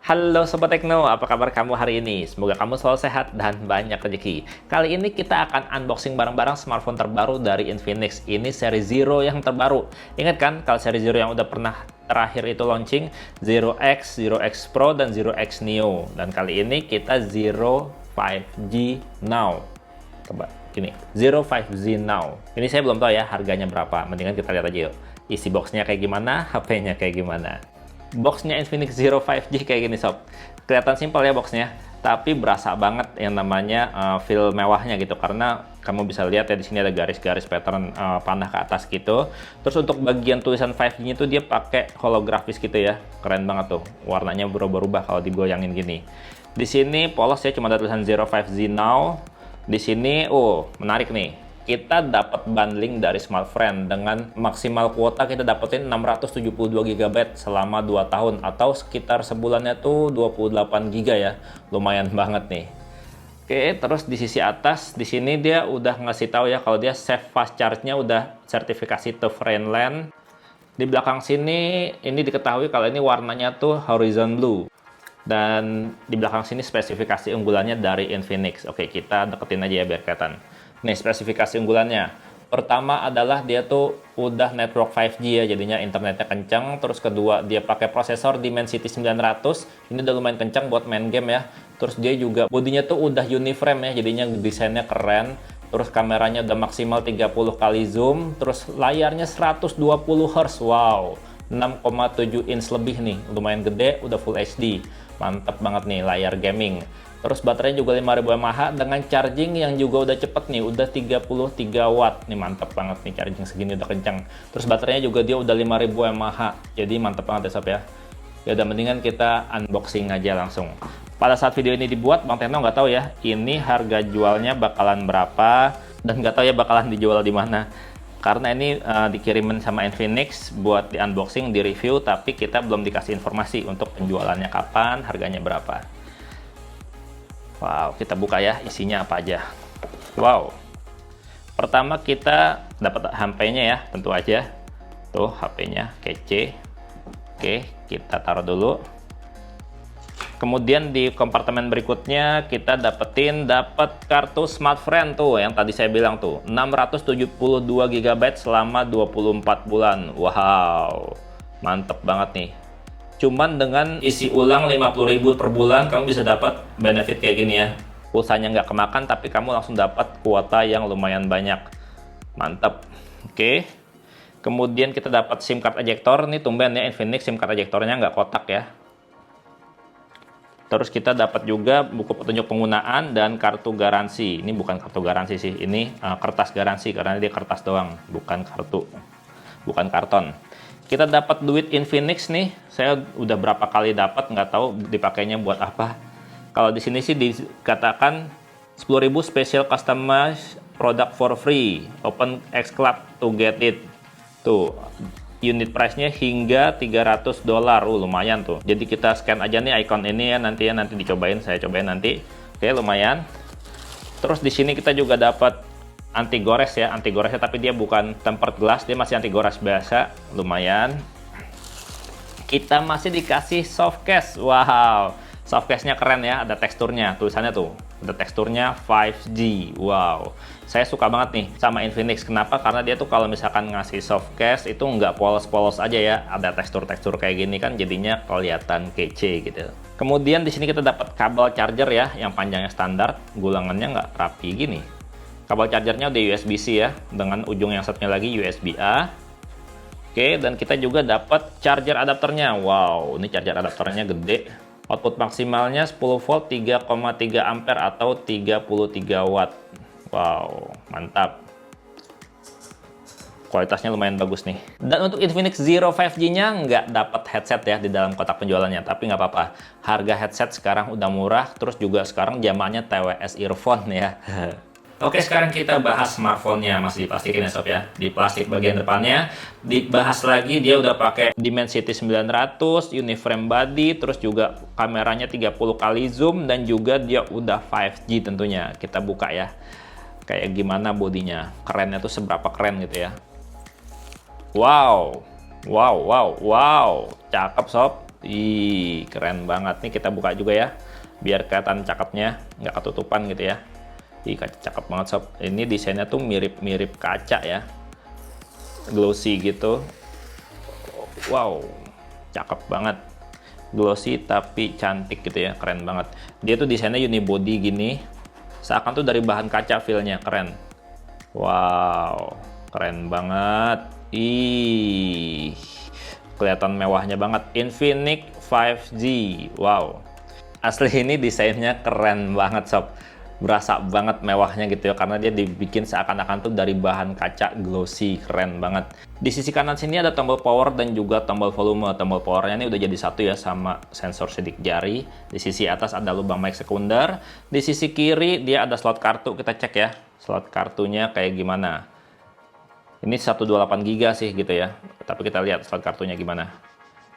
Halo Sobat Tekno, apa kabar kamu hari ini? Semoga kamu selalu sehat dan banyak rezeki. Kali ini kita akan unboxing barang-barang smartphone terbaru dari Infinix. Ini seri Zero yang terbaru. Ingat kan kalau seri Zero yang udah pernah terakhir itu launching? Zero X, Zero X Pro, dan Zero X Neo. Dan kali ini kita Zero 5G Now. Coba, gini, Zero 5G Now. Ini saya belum tahu ya harganya berapa. Mendingan kita lihat aja yuk. Isi boxnya kayak gimana, HP-nya kayak gimana. Boxnya Infinix Zero 5G kayak gini sob. Kelihatan simpel ya boxnya, tapi berasa banget yang namanya feel mewahnya gitu, karena kamu bisa lihat ya di sini ada garis-garis pattern panah ke atas gitu. Terus untuk bagian tulisan 5G-nya itu dia pakai holografis gitu ya, keren banget tuh. Warnanya berubah-ubah kalau digoyangin gini. Di sini polos ya, cuma ada tulisan Zero 5G Now. Di sini, menarik nih. Kita dapat bundling dari Smartfren dengan maksimal kuota kita dapetin 672 GB selama 2 tahun atau sekitar sebulannya tuh 28 GB ya. Lumayan banget nih. Oke, terus di sisi atas di sini dia udah ngasih tahu ya kalau dia safe fast charge-nya udah sertifikasi to Friendland. Di belakang sini ini diketahui kalau ini warnanya tuh horizon blue. Dan di belakang sini spesifikasi unggulannya dari Infinix. Oke, kita deketin aja ya biar kelihatan. Nih, spesifikasi unggulannya. Pertama adalah dia tuh udah network 5G ya, jadinya internetnya kencang. Terus kedua, dia pakai prosesor Dimensity 900. Ini udah lumayan kencang buat main game ya. Terus dia juga bodinya tuh udah uniframe ya, jadinya desainnya keren. Terus kameranya udah maksimal 30 kali zoom. Terus layarnya 120 Hz. Wow, 6,7 inch lebih nih. Lumayan gede, udah Full HD. Mantap banget nih layar gaming. Terus baterainya juga 5000 mAh dengan charging yang juga udah cepet nih, udah 33 watt. Nih mantap banget nih, charging segini udah kencang. Terus baterainya juga dia udah 5000 mAh. Jadi mantap banget ya sob ya. Ya udah, mendingan kita unboxing aja langsung. Pada saat video ini dibuat, Bang Tekno nggak tahu ya, ini harga jualnya bakalan berapa dan nggak tahu ya bakalan dijual di mana. Karena ini dikirimin sama Infinix buat di unboxing, di review, tapi kita belum dikasih informasi untuk penjualannya kapan, harganya berapa. Wow, kita buka ya isinya apa aja. Wow, pertama kita dapat HP-nya ya, tentu aja. Tuh HP-nya kece. Oke, kita taruh dulu. Kemudian di kompartemen berikutnya kita dapat kartu Smartfren tuh yang tadi saya bilang tuh, 672 GB selama 24 bulan. Wow, mantep banget nih. Cuman dengan isi ulang 50.000 per bulan kamu bisa dapat benefit kayak gini ya. Pulsanya nggak kemakan tapi kamu langsung dapat kuota yang lumayan banyak. Mantap. Oke. Kemudian kita dapat SIM card ejector. Nih tumben ya Infinix SIM card ejectornya nggak kotak ya. Terus kita dapat juga buku petunjuk penggunaan dan kartu garansi. Ini bukan kartu garansi sih, ini kertas garansi karena dia kertas doang, bukan kartu, bukan karton. Kita dapat duit Infinix nih. Saya udah berapa kali dapat, nggak tahu dipakainya buat apa. Kalau di sini sih dikatakan 10.000 special customized product for free. Open X Club to get it. Tuh, unit price-nya hingga $300. Lumayan tuh. Jadi kita scan aja nih icon ini ya, nanti dicobain, saya cobain nanti. Oke, lumayan. Terus di sini kita juga dapat anti gores ya, anti goresnya tapi dia bukan tempered glass, dia masih anti gores biasa, lumayan. Kita masih dikasih soft case. Wow, soft case-nya keren ya, ada teksturnya, tulisannya tuh, ada teksturnya 5G. Wow, saya suka banget nih sama Infinix. Kenapa? Karena dia tuh kalau misalkan ngasih soft case itu nggak polos-polos aja ya, ada tekstur-tekstur kayak gini kan jadinya kelihatan kece gitu. Kemudian di sini kita dapat kabel charger ya, yang panjangnya standar, gulangannya nggak rapi gini. Kabel chargernya udah USB-C ya, dengan ujung yang satunya lagi USB-A. Oke, dan kita juga dapat charger adapternya. Wow, ini charger adapternya gede. Output maksimalnya 10 volt 3,3 ampere atau 33 watt. Wow, mantap. Kualitasnya lumayan bagus nih. Dan untuk Infinix Zero 5G-nya nggak dapat headset ya di dalam kotak penjualannya, tapi nggak apa-apa. Harga headset sekarang udah murah, terus juga sekarang zamannya TWS earphone ya. Oke, sekarang kita bahas smartphone-nya. Masih diplastikin ya sob ya. Di plastik bagian depannya. Dibahas lagi, dia udah pakai Dimensity 900, uniframe body, terus juga kameranya 30 kali zoom, dan juga dia udah 5G tentunya. Kita buka ya. Kayak gimana bodinya. Kerennya tuh seberapa keren gitu ya. Wow. Wow. Cakep sob. Ih, keren banget nih, kita buka juga ya, biar kelihatan cakepnya, nggak ketutupan gitu ya. Ih, cakep banget sob. Ini desainnya tuh mirip-mirip kaca ya, glossy gitu. Wow, cakep banget. Glossy tapi cantik gitu ya, keren banget. Dia tuh desainnya unibody gini, seakan tuh dari bahan kaca, feel-nya keren. Wow, keren banget. Ih, kelihatan mewahnya banget. Infinix 5G. Wow, asli ini desainnya keren banget sob. Berasa banget mewahnya gitu ya, karena dia dibikin seakan-akan tuh dari bahan kaca glossy, keren banget. Di sisi kanan sini ada tombol power dan juga tombol volume. Tombol powernya ini udah jadi satu ya sama sensor sidik jari. Di sisi atas ada lubang mic sekunder. Di sisi kiri dia ada slot kartu, kita cek ya slot kartunya kayak gimana. Ini 128 GB sih gitu ya, tapi kita lihat slot kartunya gimana.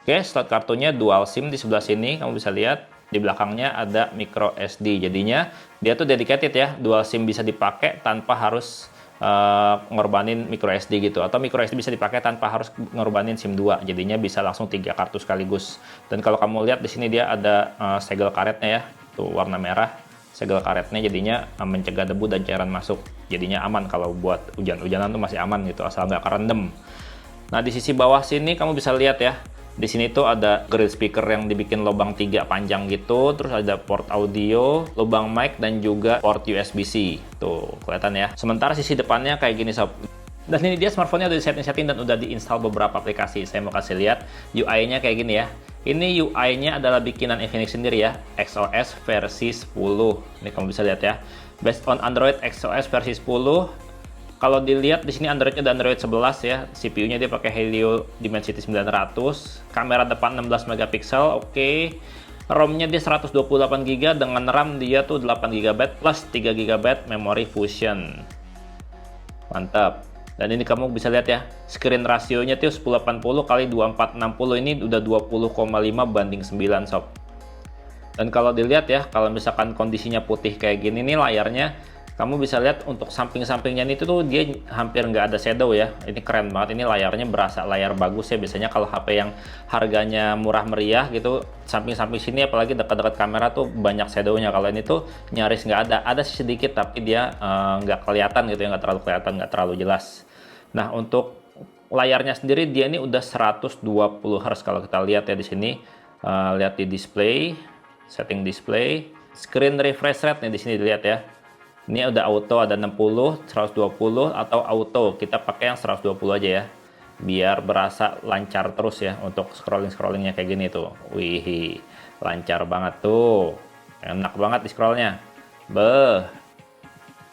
Oke, slot kartunya dual SIM di sebelah sini, kamu bisa lihat. Di belakangnya ada micro SD, jadinya dia tuh dedicated ya, dual SIM bisa dipakai tanpa harus ngorbanin micro SD gitu, atau micro SD bisa dipakai tanpa harus ngorbanin SIM 2, jadinya bisa langsung 3 kartu sekaligus. Dan kalau kamu lihat di sini dia ada segel karetnya ya, tuh warna merah, segel karetnya jadinya mencegah debu dan cairan masuk, jadinya aman kalau buat hujan-hujanan tuh masih aman gitu, asal nggak kerendam. Nah, di sisi bawah sini kamu bisa lihat ya, di sini tuh ada grill speaker yang dibikin lubang 3 panjang gitu, terus ada port audio, lubang mic, dan juga port USB-C. Tuh, kelihatan ya. Sementara sisi depannya kayak gini sob. Dan ini dia smartphone-nya udah di-setting dan udah diinstal beberapa aplikasi. Saya mau kasih lihat UI-nya kayak gini ya. Ini UI-nya adalah bikinan Infinix sendiri ya, XOS versi 10. Ini kamu bisa lihat ya. Based on Android XOS versi 10. Kalau dilihat di sini Android-nya ada Android 11 ya, CPU-nya dia pakai Helio Dimensity 900, kamera depan 16 megapiksel, oke. ROM-nya dia 128 GB, dengan RAM dia tuh 8 GB plus 3 GB memori fusion. Mantap. Dan ini kamu bisa lihat ya, screen rasionya tuh 1080 x 2460, ini udah 20,5 banding 9 sob. Dan kalau dilihat ya, kalau misalkan kondisinya putih kayak gini nih layarnya, kamu bisa lihat untuk samping-sampingnya itu tuh dia hampir nggak ada shadow ya. Ini keren banget, ini layarnya berasa layar bagus ya. Biasanya kalau HP yang harganya murah meriah gitu, samping-samping sini apalagi dekat-dekat kamera tuh banyak shadownya. Kalau ini tuh nyaris nggak ada, ada sedikit tapi dia nggak kelihatan gitu ya, nggak terlalu kelihatan, nggak terlalu jelas. Nah, untuk layarnya sendiri dia ini udah 120 Hz kalau kita lihat ya di sini. Lihat di display, setting display, screen refresh rate nih di sini dilihat ya. Ini udah auto, ada 60, 120, atau auto. Kita pakai yang 120 aja ya. Biar berasa lancar terus ya untuk scrolling-scrollingnya kayak gini tuh. Wih, lancar banget tuh. Enak banget di scrollnya. Beh,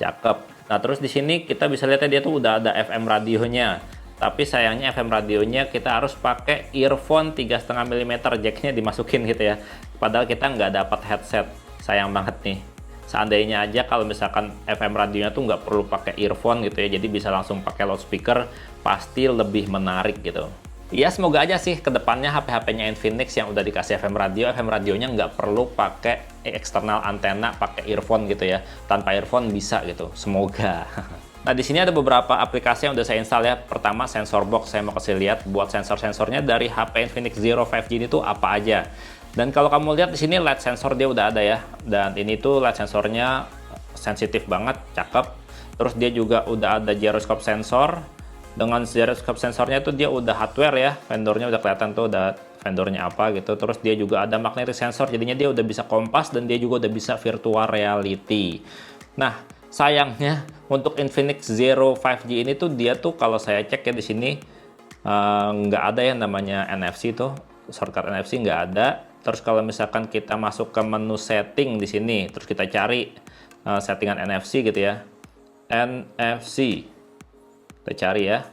cakep. Nah, terus di sini kita bisa lihat dia tuh udah ada FM radionya. Tapi sayangnya FM radionya kita harus pakai earphone 3,5 mm, jacknya dimasukin gitu ya. Padahal kita nggak dapat headset. Sayang banget nih. Seandainya aja kalau misalkan FM radionya tuh nggak perlu pakai earphone gitu ya, jadi bisa langsung pakai loudspeaker, pasti lebih menarik gitu. Ya semoga aja sih kedepannya HP-HP-nya Infinix yang udah dikasih FM radionya nggak perlu pakai eksternal antena, pakai earphone gitu ya. Tanpa earphone bisa gitu, semoga. Nah, di sini ada beberapa aplikasi yang udah saya install ya. Pertama, sensor box. Saya mau kasih lihat buat sensor-sensornya dari HP Infinix Zero 5G ini tuh apa aja. Dan kalau kamu lihat di sini LED sensor dia udah ada ya. Dan ini tuh LED sensornya sensitif banget, cakep. Terus dia juga udah ada gyroscope sensor. Dengan gyroscope sensornya tuh dia udah hardware ya. Vendornya udah kelihatan tuh udah vendornya apa gitu. Terus dia juga ada magnetic sensor, jadinya dia udah bisa kompas dan dia juga udah bisa virtual reality. Nah, sayangnya untuk Infinix Zero 5G ini tuh dia tuh kalau saya cek ya di sini nggak ada yang namanya NFC tuh, shortcut NFC nggak ada. Terus kalau misalkan kita masuk ke menu setting di sini, terus kita cari settingan NFC gitu ya, NFC, kita cari ya.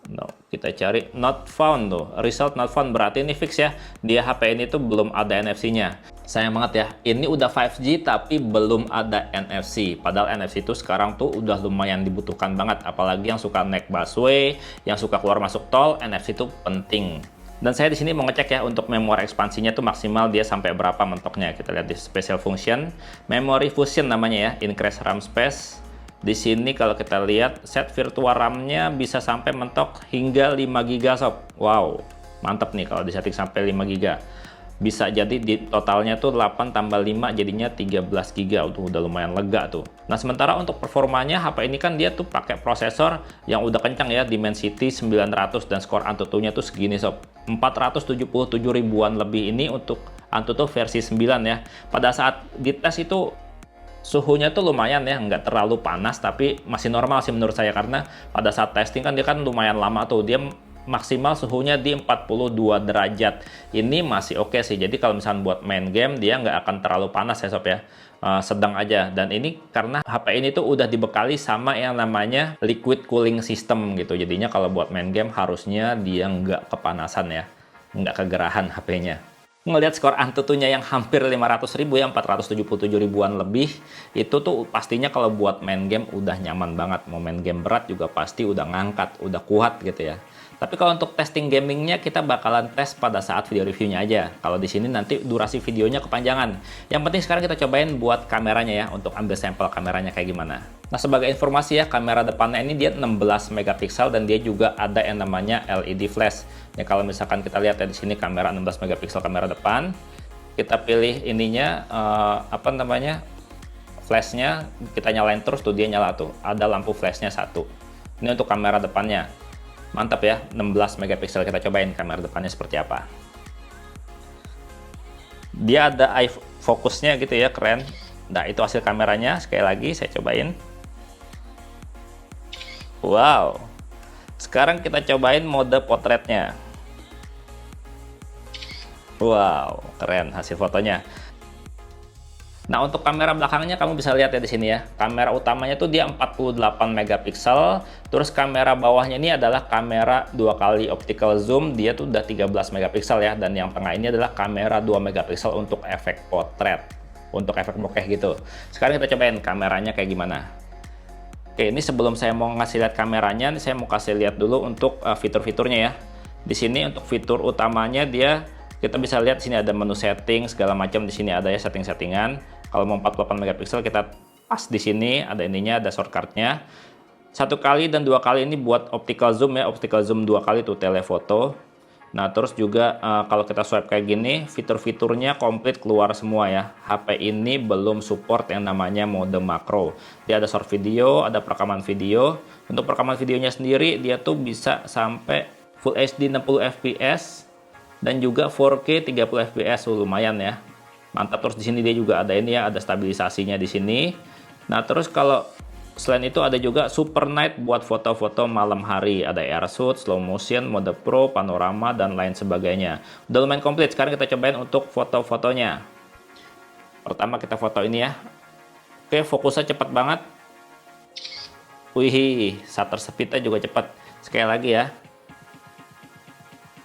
No, kita cari not found tuh, result not found, berarti ini fix ya, dia HP ini tuh belum ada NFC-nya. Sayang banget ya, ini udah 5G tapi belum ada NFC. Padahal NFC itu sekarang tuh udah lumayan dibutuhkan banget, apalagi yang suka naik busway, yang suka keluar masuk tol, NFC itu penting. Dan saya di sini mau ngecek ya untuk memori ekspansinya tuh maksimal dia sampai berapa mentoknya. Kita lihat di special function, memory fusion namanya ya, increase RAM space. Di sini kalau kita lihat set virtual RAM-nya bisa sampai mentok hingga 5 GB sob. Wow, Mantap nih kalau disetting sampai 5 GB. Bisa jadi di totalnya tuh 8 tambah 5 jadinya 13 GB. Tuh udah lumayan lega tuh. Nah, sementara untuk performanya HP ini kan dia tuh pakai prosesor yang udah kencang ya, Dimensity 900 dan skor AnTuTu-nya tuh segini sob. 477 ribuan lebih ini untuk AnTuTu versi 9 ya. Pada saat dites itu suhunya tuh lumayan ya, nggak terlalu panas tapi masih normal sih menurut saya, karena pada saat testing kan dia kan lumayan lama tuh, dia maksimal suhunya di 42 derajat. Ini masih oke sih, jadi kalau misalnya buat main game dia nggak akan terlalu panas ya sob ya. Sedang aja. Dan ini karena HP ini tuh udah dibekali sama yang namanya liquid cooling system gitu, jadinya kalau buat main game harusnya dia nggak kepanasan ya, nggak kegerahan HP-nya. Ngelihat skor AnTuTu-nya yang hampir 500 ribu ya, 477 ribuan lebih, itu tuh pastinya kalau buat main game udah nyaman banget. Mau main game berat juga pasti udah ngangkat, udah kuat gitu ya. Tapi kalau untuk testing gamingnya kita bakalan tes pada saat video reviewnya aja. Kalau di sini nanti durasi videonya kepanjangan. Yang penting sekarang kita cobain buat kameranya ya, untuk ambil sampel kameranya kayak gimana. Nah, sebagai informasi ya, kamera depannya ini dia 16 megapiksel dan dia juga ada yang namanya LED flash. Ya, kalau misalkan kita lihat ya di sini kamera 16 megapiksel kamera depan, kita pilih ininya apa namanya? Flashnya kita nyalain terus tuh, dia nyala tuh. Ada lampu flashnya satu. Ini untuk kamera depannya. Mantap ya, 16 megapiksel. Kita cobain kamera depannya seperti apa. Dia ada eye fokusnya gitu ya, keren. Nah, itu hasil kameranya. Sekali lagi saya cobain. Wow. Sekarang kita cobain mode potretnya. Wow, keren hasil fotonya. Nah, untuk kamera belakangnya kamu bisa lihat ya di sini ya. Kamera utamanya tuh dia 48 megapiksel, terus kamera bawahnya ini adalah kamera 2 kali optical zoom, dia tuh udah 13 megapiksel ya, dan yang tengah ini adalah kamera 2 megapiksel untuk efek potret, untuk efek bokeh gitu. Sekarang kita cobain kameranya kayak gimana. Oke, ini sebelum saya mau ngasih lihat kameranya, saya mau kasih lihat dulu untuk fitur-fiturnya ya. Di sini untuk fitur utamanya dia, kita bisa lihat di sini ada menu setting segala macam, di sini ada ya setting-settingan. Kalau mau 48 megapiksel kita pas di sini ada ininya, ada shortcutnya. 1 kali dan 2 kali ini buat optical zoom ya, optical zoom 2 kali tuh telefoto. Nah, terus juga kalau kita swipe kayak gini, fitur-fiturnya komplit keluar semua ya. HP ini belum support yang namanya mode makro. Dia ada short video, ada perekaman video. Untuk perekaman videonya sendiri dia tuh bisa sampai Full HD 60 fps dan juga 4K 30 fps, lumayan ya. Mantap. Terus di sini dia juga ada ini ya, ada stabilisasinya di sini. Nah, terus kalau selain itu ada juga super night buat foto-foto malam hari, ada air shoot, slow motion, mode pro, panorama dan lain sebagainya. Udah lumayan komplit. Sekarang kita cobain untuk foto-fotonya. Pertama kita foto ini ya. Oke, fokusnya cepat banget. Wih, shutter speednya juga cepat. Sekali lagi ya.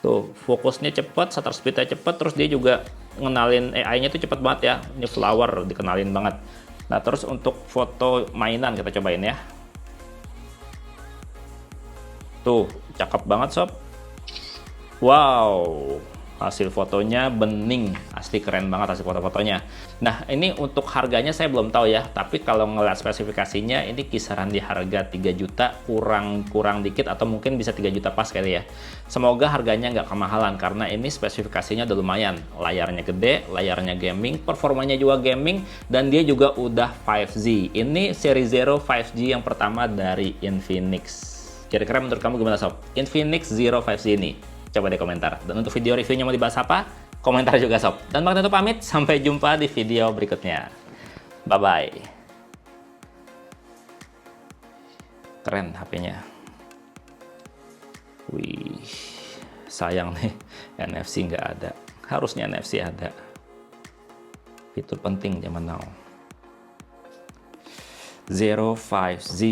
Tuh, fokusnya cepat, shutter speednya cepat, terus dia juga ngenalin AI-nya tuh cepat banget ya. Ini flower dikenalin banget. Nah, terus untuk foto mainan kita cobain ya. Tuh, cakep banget sob. Wow, hasil fotonya bening, asli keren banget hasil foto-fotonya. Nah, ini untuk harganya saya belum tahu ya, tapi kalau ngeliat spesifikasinya ini kisaran di harga 3 juta kurang dikit, atau mungkin bisa 3 juta pas kali ya. Semoga harganya nggak kemahalan karena ini spesifikasinya udah lumayan. Layarnya gede, layarnya gaming, performanya juga gaming, dan dia juga udah 5G. Ini seri Zero 5G yang pertama dari Infinix. Kira-kira menurut kamu gimana sob? Infinix Zero 5G ini? Coba di komentar. Dan untuk video reviewnya mau dibahas apa? Komentar juga sob. Dan Bang Tentu pamit, sampai jumpa di video berikutnya. Bye-bye. Keren HP-nya. Wih, sayang nih NFC nggak ada. Harusnya NFC ada. Fitur penting zaman now. Zero 5G.